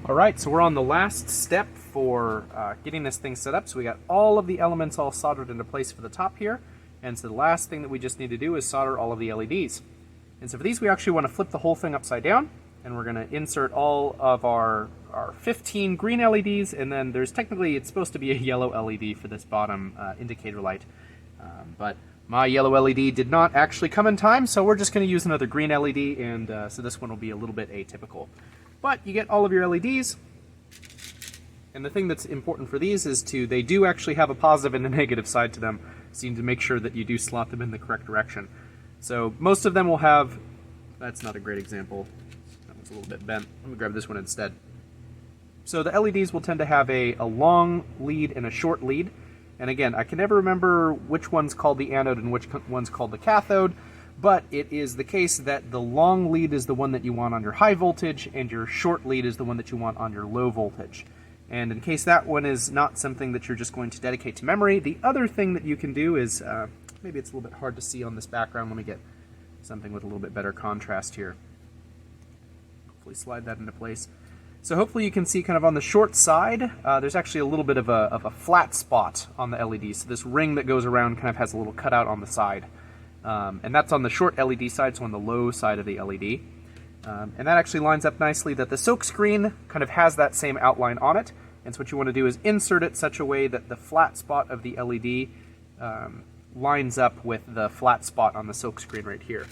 Alright, so we're on the last step for getting this thing set up. So we got all of the elements all soldered into place for the top here. And so the last thing that we just need to do is solder all of the LEDs. And so for these we actually want to flip the whole thing upside down. And we're going to insert all of our 15 green LEDs. And then there's technically, it's supposed to be a yellow LED for this bottom indicator light. But my yellow LED did not actually come in time, so we're just going to use another green LED. And so this one will be a little bit atypical. But you get all of your LEDs, and the thing that's important for these is they do actually have a positive and a negative side to them, so you need to make sure that you do slot them in the correct direction. So most of them will have, that's not a great example, that one's a little bit bent, let me grab this one instead. So the LEDs will tend to have a long lead and a short lead, and again, I can never remember which one's called the anode and which one's called the cathode, but it is the case that the long lead is the one that you want on your high voltage, and your short lead is the one that you want on your low voltage. And in case that one is not something that you're just going to dedicate to memory, the other thing that you can do is, maybe it's a little bit hard to see on this background, let me get something with a little bit better contrast here. Hopefully slide that into place. So hopefully you can see kind of on the short side, there's actually a little bit of a flat spot on the LED. So this ring that goes around kind of has a little cutout on the side. And that's on the short LED side, so on the low side of the LED. And that actually lines up nicely that the silk screen kind of has that same outline on it. And so what you want to do is insert it such a way that the flat spot of the LED lines up with the flat spot on the silk screen right here.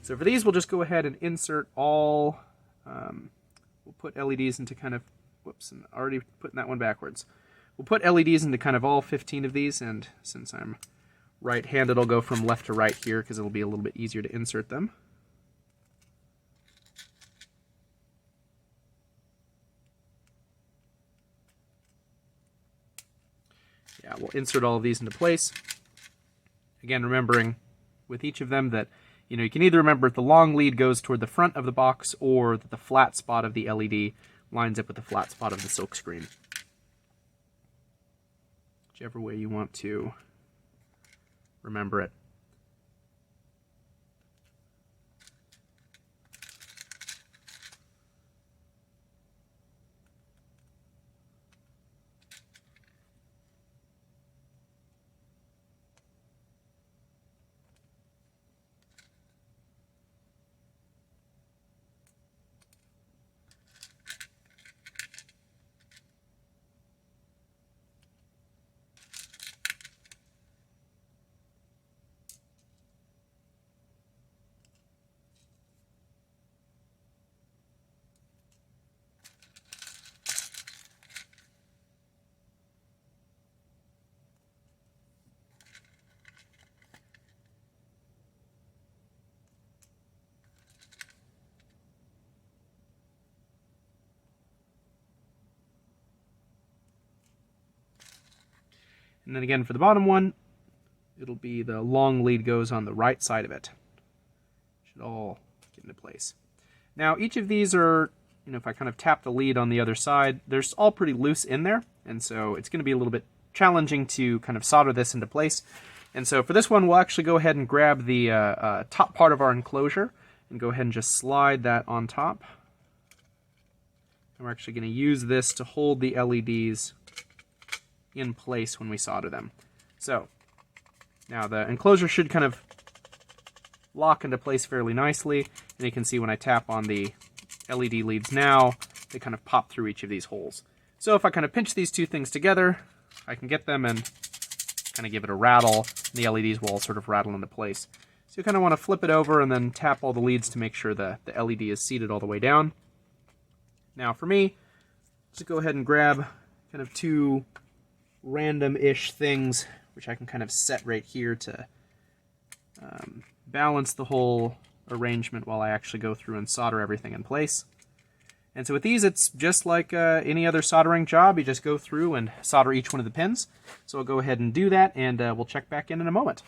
So for these, we'll just go ahead and insert all, we'll put LEDs into kind of, whoops, I'm already putting that one backwards. We'll put LEDs into kind of all 15 of these, and since I'm right-handed, I'll go from left to right here because it'll be a little bit easier to insert them. Yeah, we'll insert all of these into place. Again, remembering with each of them that, you can either remember if the long lead goes toward the front of the box or that the flat spot of the LED lines up with the flat spot of the silk screen. Whichever way you want to remember it. And then again for the bottom one, it'll be the long lead goes on the right side of it. Should all get into place. Now each of these are, if I kind of tap the lead on the other side, they're all pretty loose in there, and so it's going to be a little bit challenging to kind of solder this into place. And so for this one, we'll actually go ahead and grab the top part of our enclosure and go ahead and just slide that on top. And we're actually going to use this to hold the LEDs in place when we solder them. So now the enclosure should kind of lock into place fairly nicely, and you can see when I tap on the LED leads now, they kind of pop through each of these holes. So if I kind of pinch these two things together, I can get them and kind of give it a rattle, and the LEDs will all sort of rattle into place. So you kind of want to flip it over and then tap all the leads to make sure the LED is seated all the way down. Now for me, just go ahead and grab kind of two random-ish things, which I can kind of set right here to balance the whole arrangement while I actually go through and solder everything in place. And so with these, it's just like any other soldering job. You just go through and solder each one of the pins. So I'll go ahead and do that, and we'll check back in a moment.